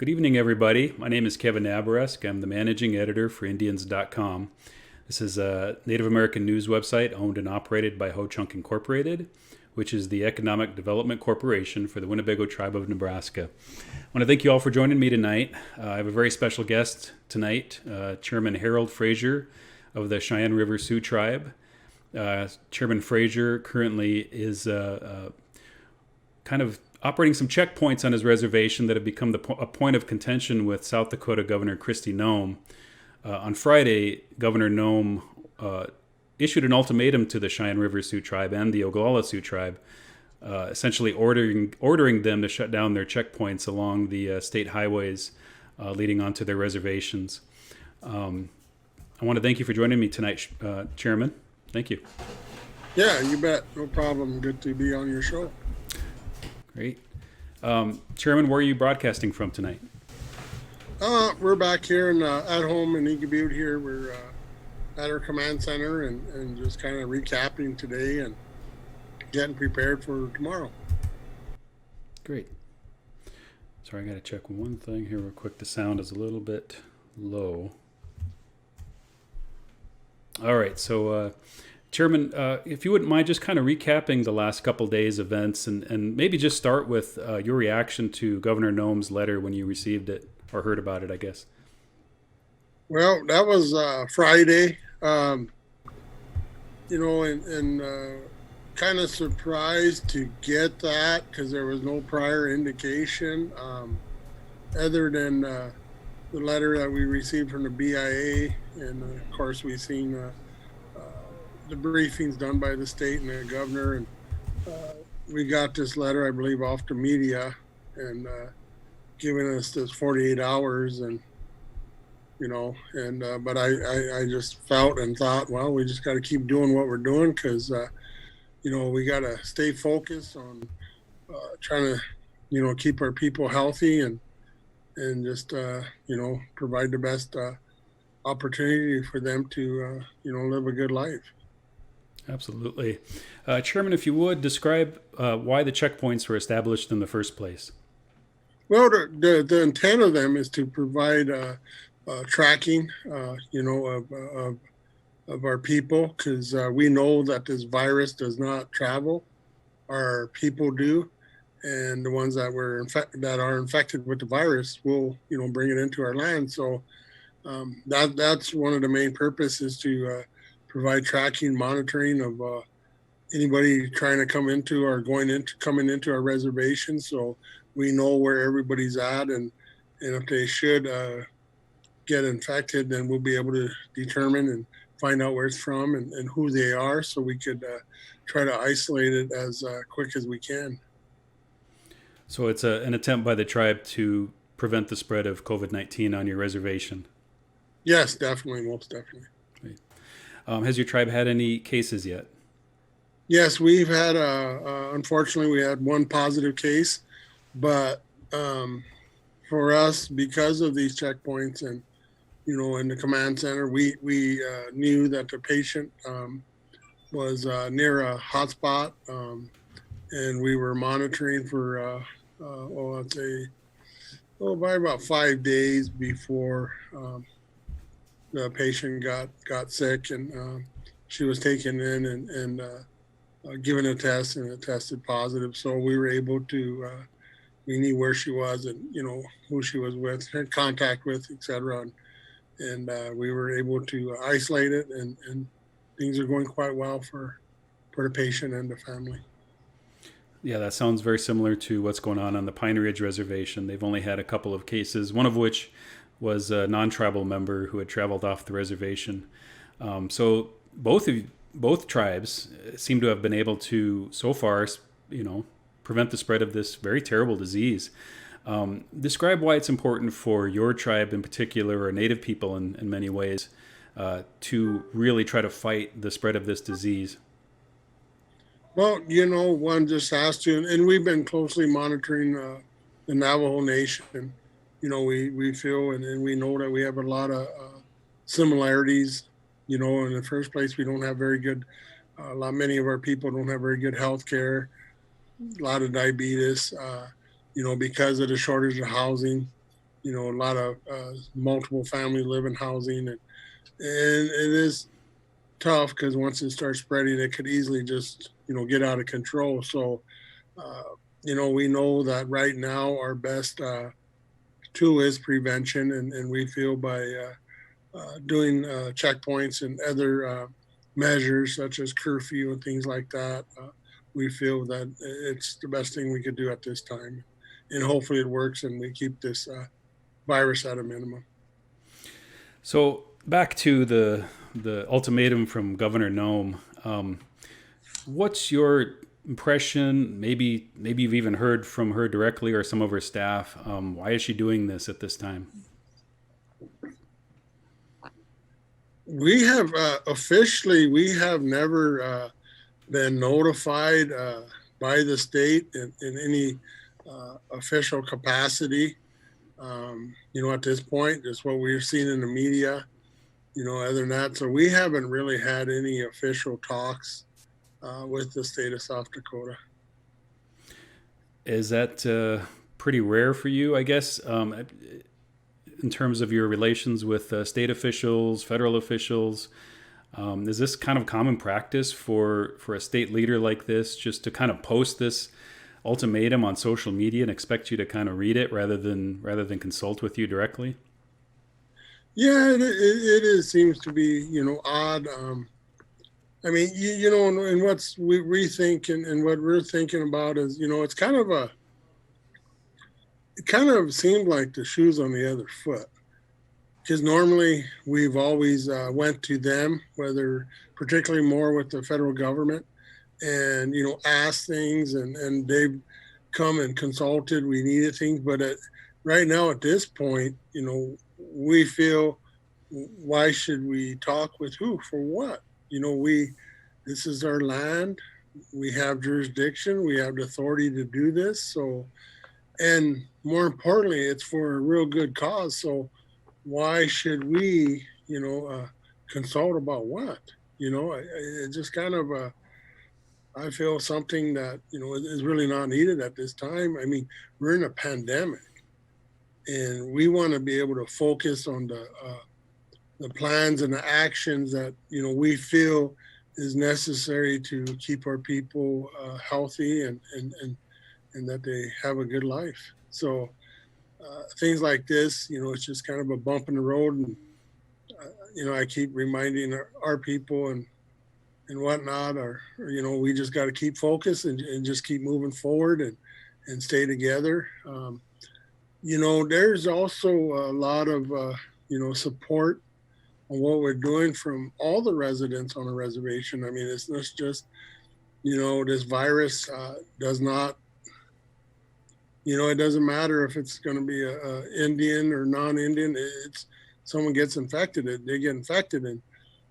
Good evening, everybody. My name is Kevin Nabaresk. I'm the managing editor for Indians.com. This is a Native American news website owned and operated by Ho-Chunk Incorporated, which is the economic development corporation for the Winnebago tribe of Nebraska. I want to thank you all for joining me tonight. I have a very special guest tonight, Chairman Harold Frazier of the Cheyenne River Sioux tribe. Chairman Frazier currently is kind of operating some checkpoints on his reservation that have become a point of contention with South Dakota Governor Kristi Noem. On Friday, Governor Noem issued an ultimatum to the Cheyenne River Sioux tribe and the Oglala Sioux tribe, essentially ordering them to shut down their checkpoints along the state highways leading onto their reservations. I want to thank you for joining me tonight, Chairman. Thank you. Yeah, you bet. No problem. Good to be on your show. Great. Chairman, where are you broadcasting from tonight? We're back here at home in Eagle Butte here. We're at our command center and just kind of recapping today and getting prepared for tomorrow. Great. Sorry, I got to check one thing here real quick. The sound is a little bit low. All right, so Chairman, if you wouldn't mind just kind of recapping the last couple days' events and maybe just start with your reaction to Governor Noem's letter when you received it or heard about it, I guess. Well, that was Friday, and kind of surprised to get that because there was no prior indication other than the letter that we received from the BIA. And of course, we've seen the briefings done by the state and the governor, and we got this letter, I believe, off the media and giving us this 48 hours, and but I just felt and thought, well, we just got to keep doing what we're doing because we got to stay focused on trying to keep our people healthy and just provide the best opportunity for them to live a good life. Absolutely. Chairman, if you would, describe why the checkpoints were established in the first place. Well, the intent of them is to provide tracking, of our people, because we know that this virus does not travel. Our people do, and the ones that are infected with the virus will, bring it into our land. So that's one of the main purposes to provide tracking, monitoring of anybody trying to come into or coming into our reservation, so we know where everybody's at, and if they should get infected, then we'll be able to determine and find out where it's from and who they are, so we could try to isolate it as quick as we can. So it's an attempt by the tribe to prevent the spread of COVID-19 on your reservation. Yes, definitely, most definitely. Has your tribe had any cases yet? Yes, we've had, unfortunately, we had one positive case, but for us, because of these checkpoints and, in the command center, we knew that the patient was near a hotspot, and we were monitoring for, by about 5 days before the patient got sick, and she was taken in and given a test, and it tested positive. So we were able to, we knew where she was and, who she was with, had contact with, et cetera. And we were able to isolate it, and things are going quite well for the patient and the family. Yeah, that sounds very similar to what's going on the Pine Ridge Reservation. They've only had a couple of cases, one of which was a non-tribal member who had traveled off the reservation. So both tribes seem to have been able to, so far, prevent the spread of this very terrible disease. Describe why it's important for your tribe in particular, or Native people in many ways, to really try to fight the spread of this disease. Well, one just has to, and we've been closely monitoring the Navajo Nation. We feel and we know that we have a lot of similarities. In the first place, we don't have very good, many of our people don't have very good health care, a lot of diabetes, because of the shortage of housing. a lot of multiple family living housing, and it is tough because once it starts spreading, it could easily just get out of control. So uh, we know that right now our best tool is prevention, and we feel by doing checkpoints and other measures such as curfew and things like that, we feel that it's the best thing we could do at this time, and hopefully it works and we keep this virus at a minimum. So back to the ultimatum from Governor Noem. What's your impression? Maybe you've even heard from her directly or some of her staff. Why is she doing this at this time? We have officially, we have never been notified by the state in any official capacity. At this point, just what we've seen in the media, other than that. So we haven't really had any official talks with the state of South Dakota. Is that pretty rare for you, I guess, in terms of your relations with state officials, federal officials? Is this kind of common practice for a state leader like this, just to kind of post this ultimatum on social media and expect you to kind of read it rather than consult with you directly? Yeah, it is, seems to be, odd. I mean, and what's we think and what we're thinking about is, it kind of seemed like the shoe's on the other foot. Because normally we've always went to them, whether particularly more with the federal government, and asked things, and they've come and consulted. We needed things, but right now at this point, we feel, why should we talk with who for what? We This is our land. We have jurisdiction. We have the authority to do this. So, and more importantly, it's for a real good cause. So why should we, consult about what? It just kind of, I feel something that, is really not needed at this time. I mean, we're in a pandemic and we want to be able to focus on the plans and the actions that, we feel is necessary to keep our people healthy and that they have a good life. So, things like this, it's just kind of a bump in the road. And, I keep reminding our people and whatnot, we just got to keep focused and just keep moving forward and stay together. There's also a lot of, support on what we're doing from all the residents on the reservation. I mean, it's not just, this virus does not, it doesn't matter if it's going to be a Indian or non-Indian. It's someone gets infected, they get infected, and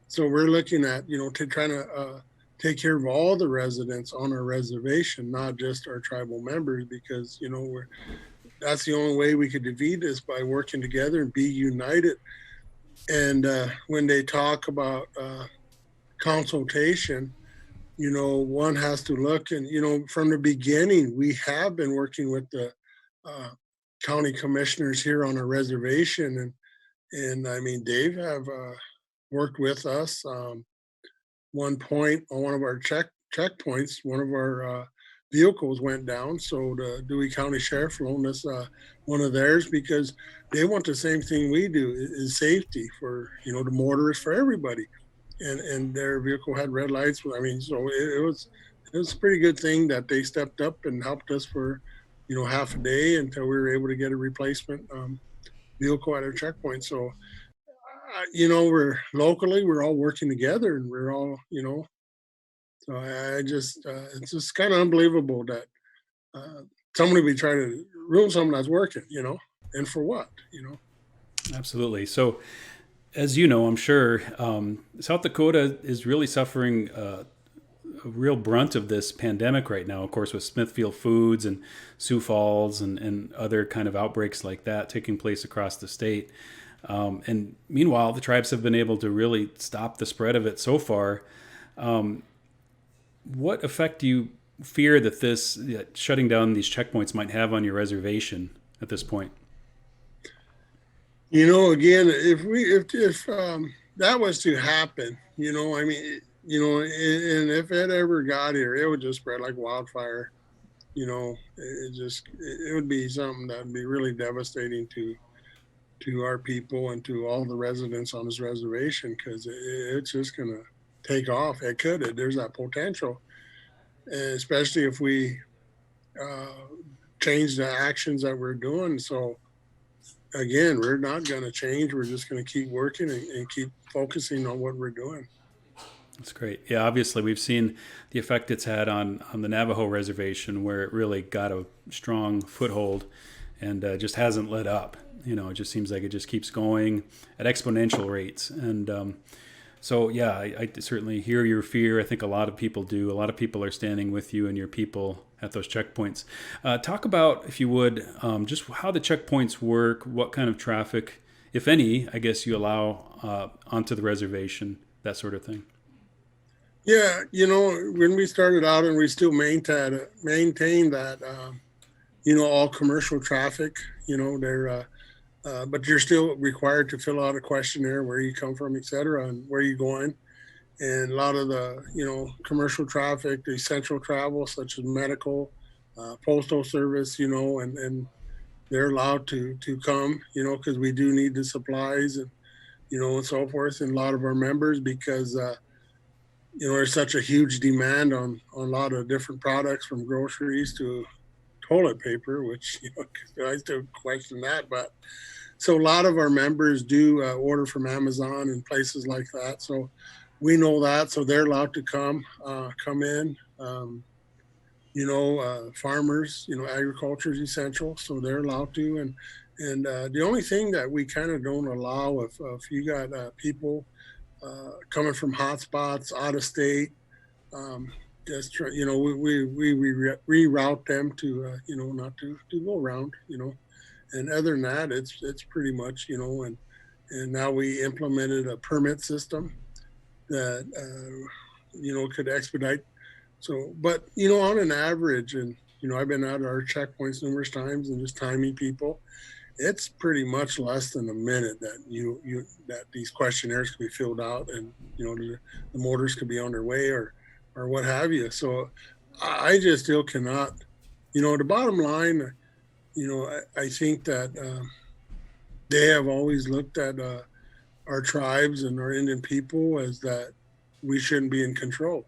so we're looking at to trying to take care of all the residents on our reservation, not just our tribal members, because that's the only way we could defeat this, by working together and be united. And when they talk about consultation, one has to look, and from the beginning, we have been working with the county commissioners here on a reservation, and I mean, Dave have worked with us. One point on one of our checkpoints, one of our vehicles went down, so the Dewey County Sheriff loaned us one of theirs, because they want the same thing we do, is safety for the motorists, for everybody. And their vehicle had red lights. I mean, so it was a pretty good thing that they stepped up and helped us for half a day until we were able to get a replacement vehicle at our checkpoint. So we're locally, we're all working together, and we're all so I just it's just kind of unbelievable that somebody would be trying to ruin something that's working, and for what. Absolutely. So, as you know, I'm sure South Dakota is really suffering a real brunt of this pandemic right now, of course, with Smithfield Foods and Sioux Falls and other kind of outbreaks like that taking place across the state. And meanwhile, the tribes have been able to really stop the spread of it so far. What effect do you fear that this shutting down these checkpoints might have on your reservation at this point? Again, if that was to happen, I mean, and if it ever got here, it would just spread like wildfire. It would be something that would be really devastating to our people and to all the residents on this reservation, because it's just gonna take off. It could. There's that potential, especially if we uh, change the actions that we're doing. So again, we're not going to change. We're just going to keep working and keep focusing on what we're doing. That's great. Yeah, obviously we've seen the effect it's had on the Navajo reservation, where it really got a strong foothold and just hasn't let up. It just seems like it just keeps going at exponential rates. And so, yeah, I certainly hear your fear. I think a lot of people do. A lot of people are standing with you and your people at those checkpoints. Talk about, if you would, just how the checkpoints work, what kind of traffic, if any, I guess you allow onto the reservation, that sort of thing. Yeah, when we started out, and we still maintain that, all commercial traffic, they're, but you're still required to fill out a questionnaire, where you come from, et cetera, and where you're going. And a lot of the, commercial traffic, the essential travel, such as medical, postal service, and they're allowed to come, because we do need the supplies, and so forth. And a lot of our members, because there's such a huge demand on a lot of different products, from groceries to toilet paper, which I still question that. But so a lot of our members do order from Amazon and places like that. So we know that, so they're allowed to come in. Farmers, agriculture is essential, so they're allowed to. And the only thing that we kind of don't allow, if you got people coming from hotspots out of state, um, just we reroute them to not to go around. And other than that, it's pretty much, and now we implemented a permit system that could expedite. So, but on an average, and I've been out at our checkpoints numerous times and just timing people. It's pretty much less than a minute that that these questionnaires could be filled out, and the motors could be on their way, or what have you. So I just still cannot. The bottom line, I think that they have always looked at our tribes and our Indian people as that we shouldn't be in control.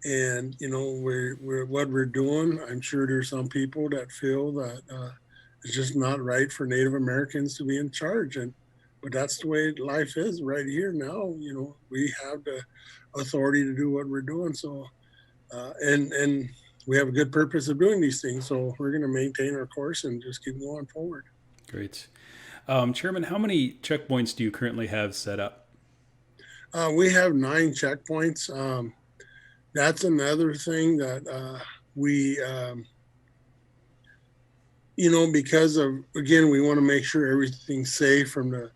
And we're what we're doing. I'm sure there's some people that feel that it's just not right for Native Americans to be in charge, but that's the way life is right here now. We have the authority to do what we're doing. So and we have a good purpose of doing these things. So we're going to maintain our course and just keep going forward. Great. Chairman, how many checkpoints do you currently have set up? We have 9 checkpoints. That's another thing that we, because of, again, we want to make sure everything's safe from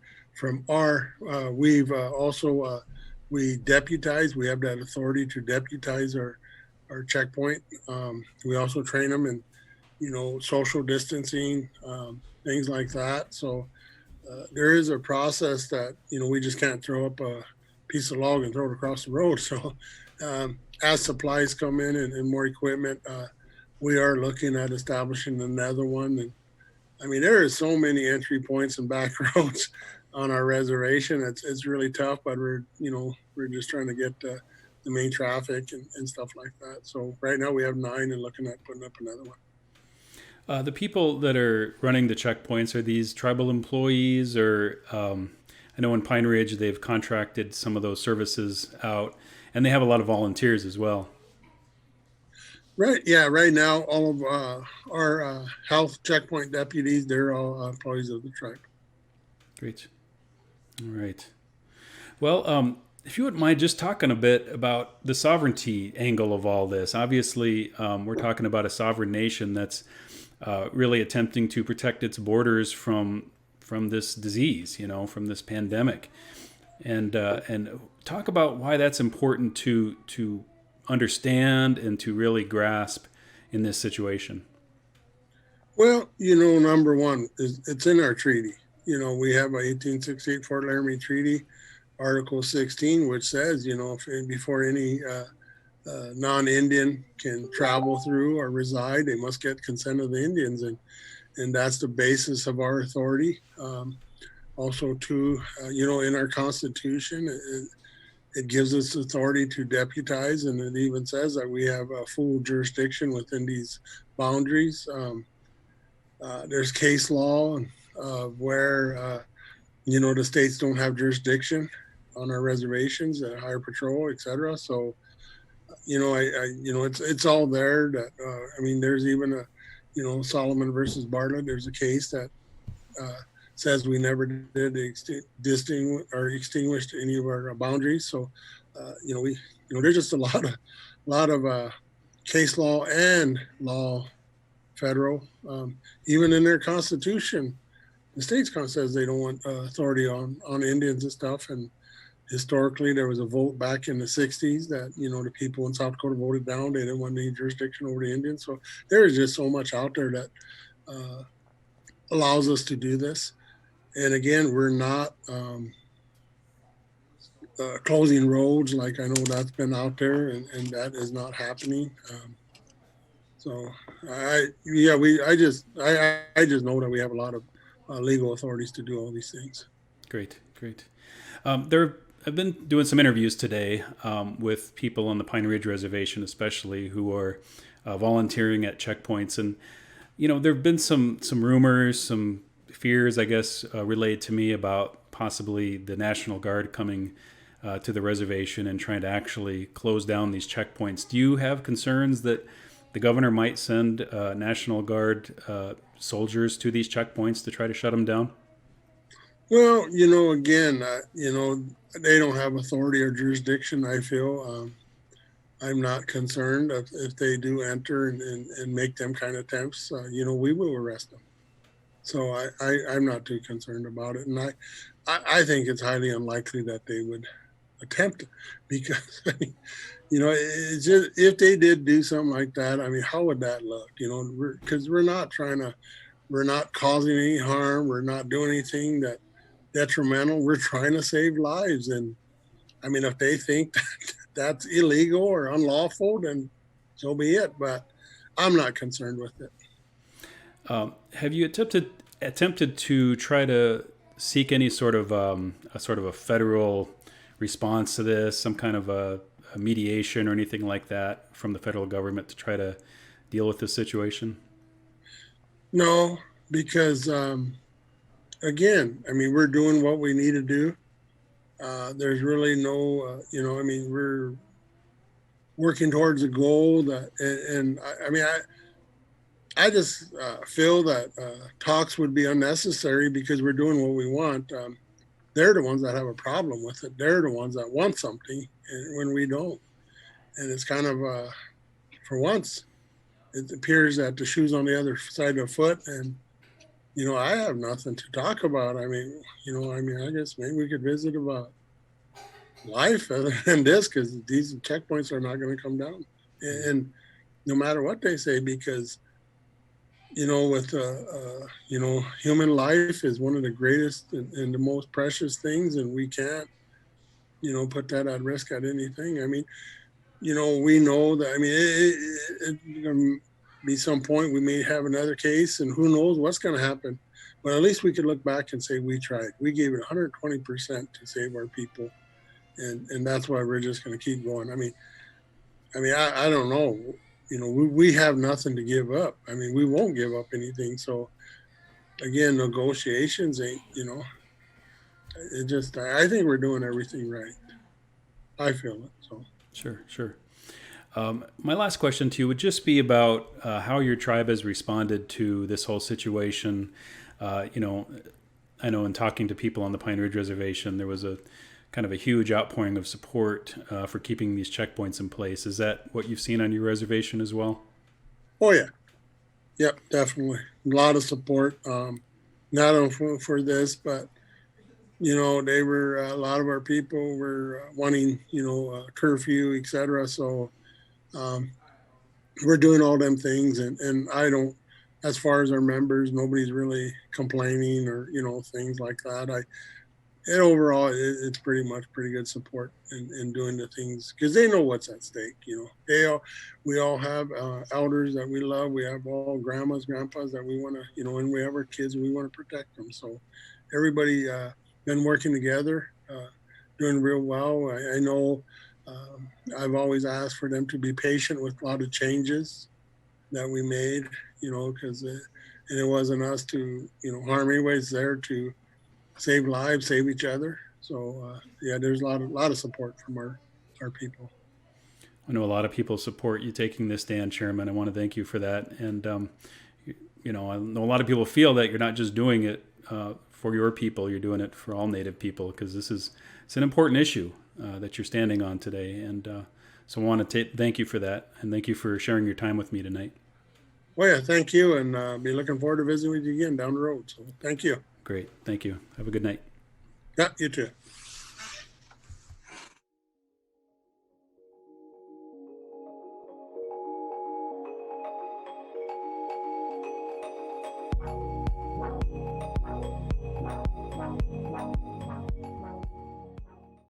our. We've also we deputize. We have that authority to deputize our checkpoint. We also train them in social distancing, things like that. So there is a process that we just can't throw up a piece of log and throw it across the road. So as supplies come in, and more equipment, we are looking at establishing another one. And I mean, there are so many entry points and back roads on our reservation. It's really tough, but we're just trying to get the main traffic and stuff like that. So right now we have 9 and looking at putting up another one. The people that are running the checkpoints, are these tribal employees, or I know in Pine Ridge they've contracted some of those services out, and they have a lot of volunteers as well. Right. Yeah. Right now, all of our health checkpoint deputies, they're all employees of the tribe. Great. All right. Well, if you wouldn't mind just talking a bit about the sovereignty angle of all this. Obviously, we're talking about a sovereign nation that's really attempting to protect its borders from this disease, from this pandemic, and talk about why that's important to understand and to really grasp in this situation. Well, number one is it's in our treaty. we have a 1868 Fort Laramie Treaty, Article 16, which says, before any non-Indian can travel through or reside, they must get consent of the Indians, and that's the basis of our authority. Also, too, in our Constitution, it gives us authority to deputize, and it even says that we have a full jurisdiction within these boundaries. There's case law where the states don't have jurisdiction on our reservations, higher patrol, etc. So it's all there. That there's even Solomon versus Bartlett. There's a case that says we never did extinguished any of our boundaries. So there's just a lot of case law and law federal. Even in their constitution, the state's constitution says they don't want authority on Indians and stuff. And historically, there was a vote back in the 60s that, the people in South Dakota voted down. They didn't want any jurisdiction over the Indians. So there is just so much out there that allows us to do this. And again, we're not closing roads like I know that's been out there, and that is not happening. I just know that we have a lot of legal authorities to do all these things. Great. I've been doing some interviews today with people on the Pine Ridge Reservation, especially who are volunteering at checkpoints, and there have been some rumors, some fears, I guess, relayed to me about possibly the National Guard coming to the reservation and trying to actually close down these checkpoints. Do you have concerns that the governor might send National Guard soldiers to these checkpoints to try to shut them down? Well, again, they don't have authority or jurisdiction, I feel. I'm not concerned if they do enter and make them kind of attempts. We will arrest them. So I'm not too concerned about it. And I think it's highly unlikely that they would attempt it, because, it's just, if they did do something like that, how would that look? Because we're not causing any harm. We're not doing anything that detrimental. We're trying to save lives. And if they think that's illegal or unlawful, then so be it. But I'm not concerned with it. Have you attempted to try to seek any sort of a federal response to this, some kind of a mediation or anything like that from the federal government to try to deal with this situation? No, because again, we're doing what we need to do. There's really no, we're working towards a goal that, and I just feel that talks would be unnecessary because we're doing what we want. They're the ones that have a problem with it. They're the ones that want something when we don't. And it's kind of, for once, it appears that the shoe's on the other side of the foot. And, I have nothing to talk about. I guess maybe we could visit about life other than this, because these checkpoints are not going to come down. And no matter what they say, because with human life is one of the greatest and the most precious things, and we can't put that at risk at anything. We know that it's going to be some point we may have another case, and who knows what's going to happen, but at least we could look back and say we tried. We gave it 120% to save our people, and that's why we're just going to keep going. I don't know. We have nothing to give up. We won't give up anything. So again, negotiations ain't, I think we're doing everything right. I feel it. So Sure. My last question to you would just be about how your tribe has responded to this whole situation. I know in talking to people on the Pine Ridge Reservation, there was a kind of a huge outpouring of support for keeping these checkpoints in place. Is that what you've seen on your reservation as well? Oh, yeah. Yep, definitely. A lot of support, not only for this, but, they were, a lot of our people were wanting, curfew, et cetera. So we're doing all them things, and I don't as far as our members, nobody's really complaining or, things like that. And overall, it's pretty good support in doing the things because they know what's at stake. We all have elders that we love. We have all grandmas, grandpas that we want to, and we have our kids and we want to protect them. So everybody been working together, doing real well. I know I've always asked for them to be patient with a lot of changes that we made, because and it wasn't us to, harm anybody's there to save lives, save each other. So yeah, there's a lot of support from our people. I know a lot of people support you taking this stand, Chairman. I want to thank you for that. And I know a lot of people feel that you're not just doing it for your people; you're doing it for all Native people because it's an important issue that you're standing on today. And so I want to thank you for that, and thank you for sharing your time with me tonight. Well, yeah, thank you, and be looking forward to visiting with you again down the road. So thank you. Great, thank you. Have a good night. Yeah, you too.